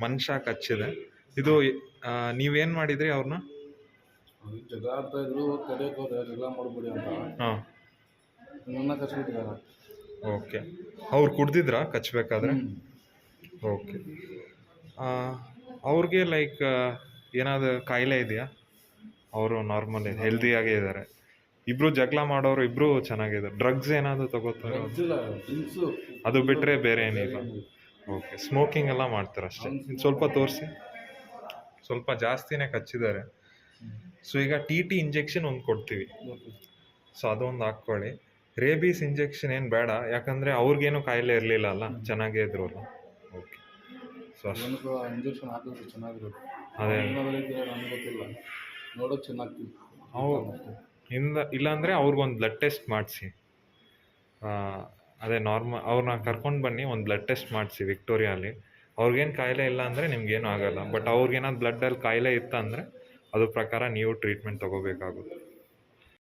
ಮನುಷ್ಯ ಕಚ್ಚಿದೆ. ಇದು ನೀವೇನು ಮಾಡಿದ್ರಿ ಅವ್ರನ್ನ? ಜಗಳ ಆಡ್ತಾ ಇದ್ರು, ತಡೆಯೋಕೆ ಹೋದೆ, ಜಗಳ ಮಾಡ್ಬೇಡಿ ಅಂತ. ಹಾಂ, ನನ್ನ ಕಚ್ಬಿಟ್ಟಿದ್ದಾರೆ. ಓಕೆ. ಅವ್ರು ಕುಡ್ದಿದ್ರಾ ಕಚ್ಚಬೇಕಾದ್ರೆ? ಓಕೆ. ಅವ್ರಿಗೆ ಲೈಕ್ ಏನಾದರೂ ಕಾಯಿಲೆ ಇದೆಯಾ? ಅವರು ನಾರ್ಮಲ್ ಹೆಲ್ದಿಯಾಗೇ ಇದ್ದಾರೆ. ಇಬ್ಬರು ಜಗಳ ಮಾಡೋರು ಇಬ್ಬರು ಚೆನ್ನಾಗಿದ್ದಾರೆ. ಡ್ರಗ್ಸ್ ಏನಾದರೂ ತಗೋತಾರೆ? ಅದು ಬಿಟ್ಟರೆ ಬೇರೆ ಏನಿಲ್ಲ. ಓಕೆ. ಸ್ಮೋಕಿಂಗ್ ಎಲ್ಲ ಮಾಡ್ತಾರೆ ಅಷ್ಟೇ. ಇನ್ನು ಸ್ವಲ್ಪ ತೋರಿಸಿ. ಸ್ವಲ್ಪ ಜಾಸ್ತಿನೇ ಕಚ್ಚಿದ್ದಾರೆ. ಸೊ ಈಗ ಟಿ ಟಿ ಇಂಜೆಕ್ಷನ್ ಒಂದು ಕೊಡ್ತೀವಿ. ಸೊ ಅದೊಂದು ಹಾಕ್ಕೊಳ್ಳಿ. ರೇಬೀಸ್ ಇಂಜೆಕ್ಷನ್ ಏನು ಬೇಡ, ಯಾಕಂದರೆ ಅವ್ರಿಗೇನು ಕಾಯಿಲೆ ಇರಲಿಲ್ಲ ಅಲ್ಲ, ಚೆನ್ನಾಗೇ ಇದ್ರಲ್ಲ. ಓಕೆ. ಸೊ ಇಂಜೆಕ್ಷನ್ ಹಾಕಿದ್ರೆ ಚೆನ್ನಾಗಿರುತ್ತೆ. ಅದೇ ನನಗೆ ಗೊತ್ತಿಲ್ಲ, ನೋಡೋಕೆ ಚೆನ್ನಾಗ್ತಿತ್ತು. ಇಲ್ಲಾಂದರೆ ಅವ್ರಿಗೊಂದು ಬ್ಲಡ್ ಟೆಸ್ಟ್ ಮಾಡಿಸಿ. ಅದೇ ಅವ್ರನ್ನ ಕರ್ಕೊಂಡು ಬನ್ನಿ, ಒಂದು ಬ್ಲಡ್ ಟೆಸ್ಟ್ ಮಾಡಿಸಿ ವಿಕ್ಟೋರಿಯಲ್ಲಿ. ಅವ್ರಿಗೇನು ಕಾಯಿಲೆ ಇಲ್ಲ ಅಂದರೆ ನಿಮ್ಗೇನು ಆಗೋಲ್ಲ. ಬಟ್ ಅವ್ರಿಗೇನಾದ್ರು ಬ್ಲಡ್ಡಲ್ಲಿ ಕಾಯಿಲೆ ಇತ್ತಂದರೆ ಅದ್ರ ಪ್ರಕಾರ ನೀವು ಟ್ರೀಟ್ಮೆಂಟ್ ತೊಗೋಬೇಕಾಗುತ್ತೆ.